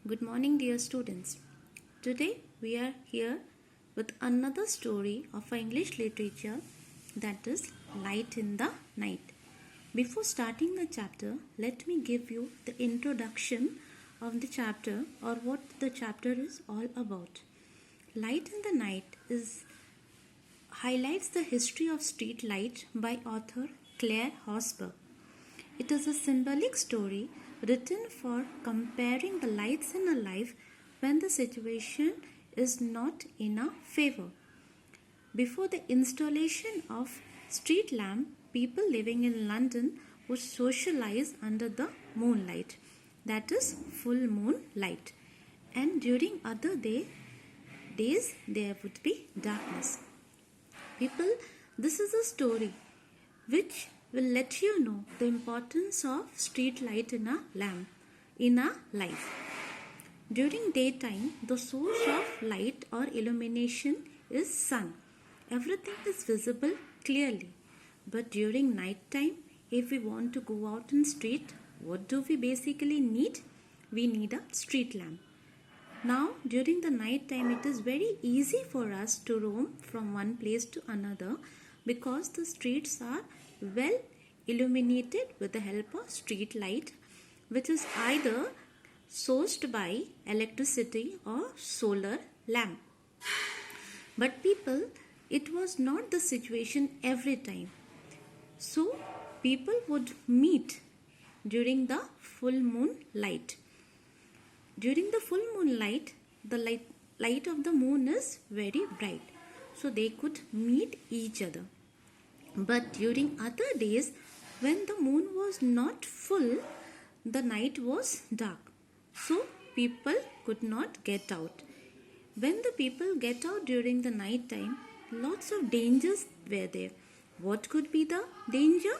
Good morning, dear students. Today we are here with another story of English literature, that is Light in the Night. Before starting the chapter, let me give you the introduction of the chapter or what the chapter is all about. Light in the Night highlights the history of street light by author Claire Horsburgh. It is a symbolic story written for comparing the lights in a life when the situation is not in our favor. Before the installation of street lamp, people living in London would socialize under the moonlight, that is full moon light, and during other days there would be darkness. People, this is a story which will let you know the importance of street light in our life. During daytime, the source of light or illumination is sun. Everything is visible clearly. But during night time, if we want to go out in street, what do we basically need? We need a street lamp. Now, during the night time, it is very easy for us to roam from one place to another because the streets are well illuminated with the help of street light, which is either sourced by electricity or solar lamp. But people, it was not the situation every time. So people would meet during the full moon light. During the full moon light, the light of the moon is very bright, so they could meet each other. But during other days, when the moon was not full, the night was dark, so people could not get out. When the people get out during the night time, lots of dangers were there. What could be the danger?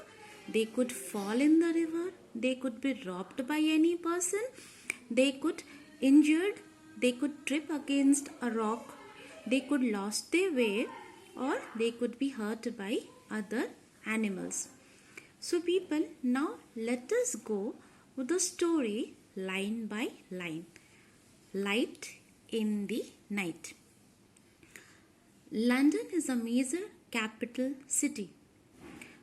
They could fall in the river, they could be robbed by any person, they could injured, they could trip against a rock, they could lost their way, or they could be hurt by other animals. So people, now let us go with the story line by line. Light in the Night. London is a major capital city.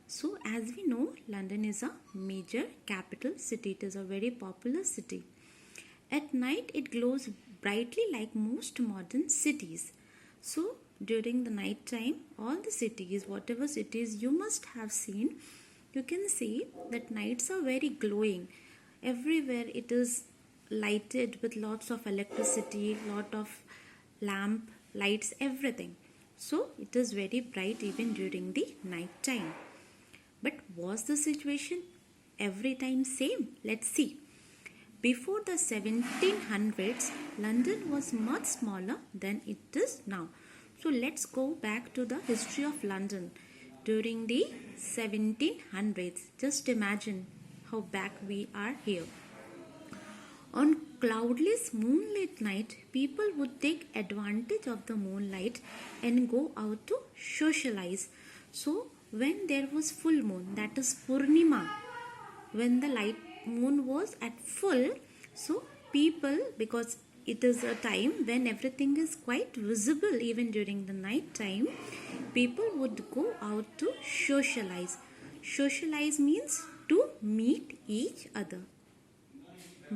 So as we know, London is a major capital city. It is a very popular city. At night it glows brightly like most modern cities. So during the night time, all the cities, whatever cities you must have seen, you can see that nights are very glowing. Everywhere it is lighted with lots of electricity, lot of lamp, lights, everything. So it is very bright even during the night time. But was the situation every time same? Let's see. Before the 1700s, London was much smaller than it is now. So let's go back to the history of London during the 1700s. Just imagine how back we are here. On cloudless moonlit night, people would take advantage of the moonlight and go out to socialize. So when there was full moon, that is Purnima, when the moon was at full, so people, because it is a time when everything is quite visible even during the night time, people would go out to socialize. Socialize means to meet each other.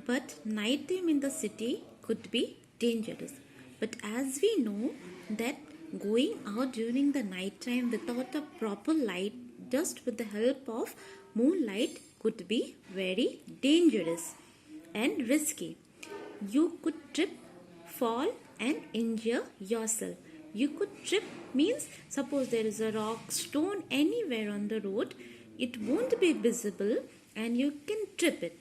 But night time in the city could be dangerous. But as we know that going out during the night time without a proper light, just with the help of moonlight, could be very dangerous and risky. You could trip, fall and injure yourself. You could trip means, suppose there is a rock, stone anywhere on the road, it won't be visible and you can trip it.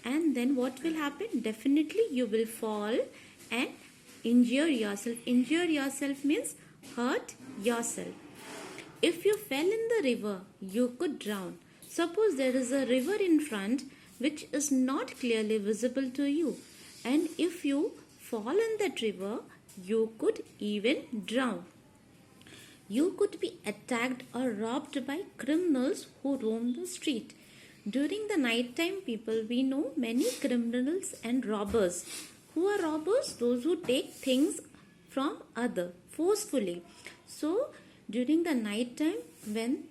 And then what will happen? Definitely you will fall and injure yourself. Injure yourself means hurt yourself. If you fell in the river, you could drown. Suppose there is a river in front which is not clearly visible to you, and if you fall in that river, you could even drown. You could be attacked or robbed by criminals who roam the street. During the night time, people, we know many criminals and robbers Who are robbers? Those who take things from other forcefully. So during the night time, when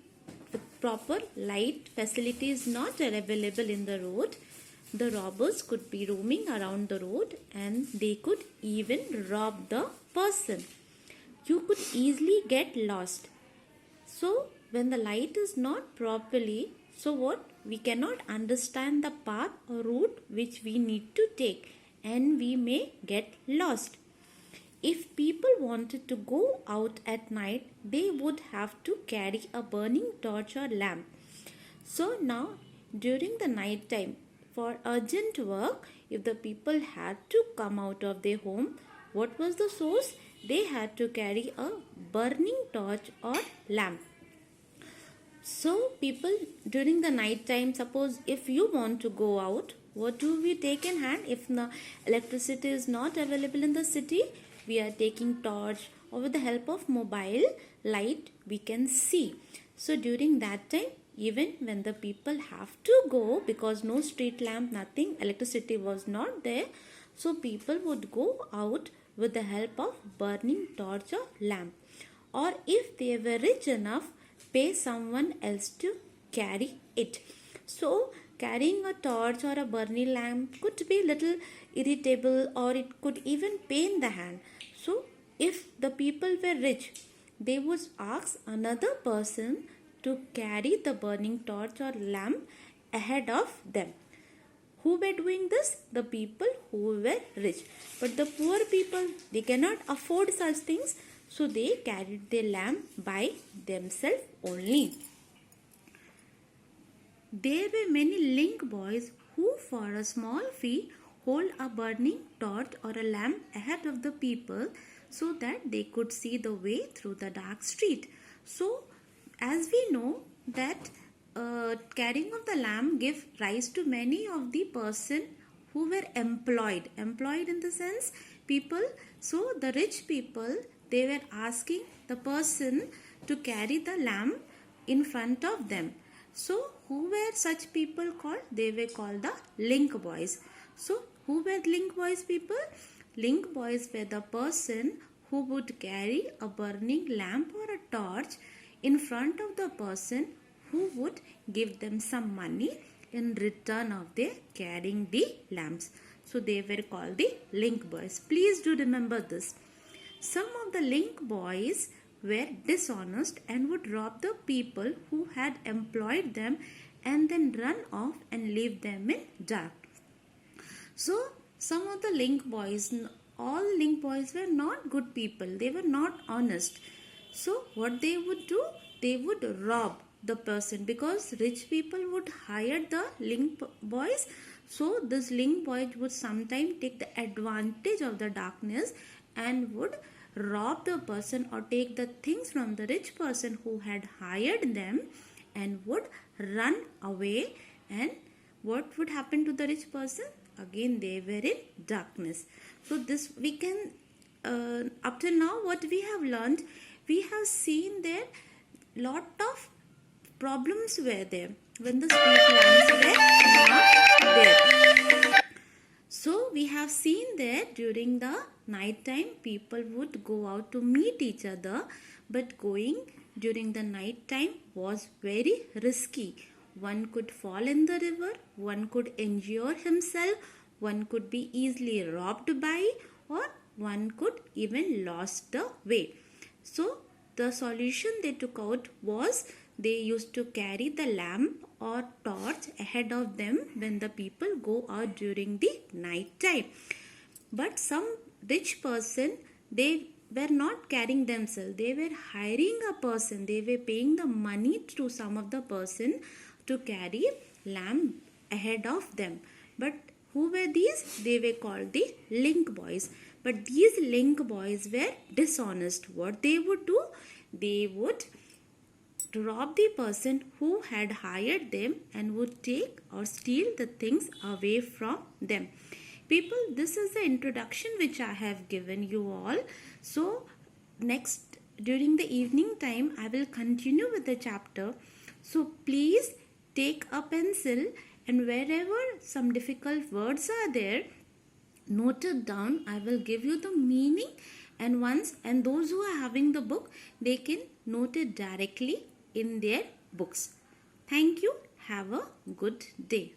the proper light facility is not available in the road, the robbers could be roaming around the road and they could even rob the person. You could easily get lost. So when the light is not properly, so what? We cannot understand the path or route which we need to take and we may get lost. If people wanted to go out at night, they would have to carry a burning torch or lamp. So now during the night time, for urgent work, if the people had to come out of their home, what was the source? They had to carry a burning torch or lamp. So people during the night time, suppose if you want to go out, what do we take in hand? If the electricity is not available in the city, we are taking torch, or with the help of mobile light we can see. So during that time, even when the people have to go, because no street lamp, nothing, electricity was not there, so people would go out with the help of burning torch or lamp. Or if they were rich enough, pay someone else to carry it. So carrying a torch or a burning lamp could be little irritable, or it could even pain the hand. So if the people were rich, they would ask another person to carry the burning torch or lamp ahead of them. Who were doing this? The people who were rich. But the poor people, they cannot afford such things, so they carried their lamp by themselves only. There were many link boys who for a small fee hold a burning torch or a lamp ahead of the people so that they could see the way through the dark street. So as we know that carrying of the lamp gave rise to many of the person who were employed in the sense people. So the rich people, they were asking the person to carry the lamp in front of them. So who were such people called? They were called the link boys. So who were link boys people? Link boys were the person who would carry a burning lamp or a torch in front of the person who would give them some money in return of their carrying the lamps. So they were called the link boys. Please do remember this. Some of the link boys were dishonest and would rob the people who had employed them and then run off and leave them in dark. So some of the link boys, all link boys were not good people. They were not honest. So what they would do? They would rob the person, because rich people would hire the link boys. So this link boys would sometimes take the advantage of the darkness and would rob the person or take the things from the rich person who had hired them and would run away. And what would happen to the rich person? Again they were in darkness. So this we can up till now what we have learned, we have seen there lot of problems were there when the street lamps were not there. So we have seen that during the night time people would go out to meet each other, but going during the night time was very risky. One could fall in the river, one could injure himself, one could be easily robbed by, or one could even lost the way. So the solution they took out was they used to carry the lamp or torch ahead of them when the people go out during the night time. But some rich person, they were not carrying themselves. They were hiring a person. They were paying the money to some of the person to carry lamp ahead of them. But who were these? They were called the link boys. But these link boys were dishonest. What they would do? They would rob the person who had hired them and would take or steal the things away from them. People, this is the introduction which I have given you all. So next during the evening time I will continue with the chapter. So please take a pencil, and wherever some difficult words are there, noted down. I will give you the meaning, and those who are having the book, they can note it directly in their books. Thank you. Have a good day.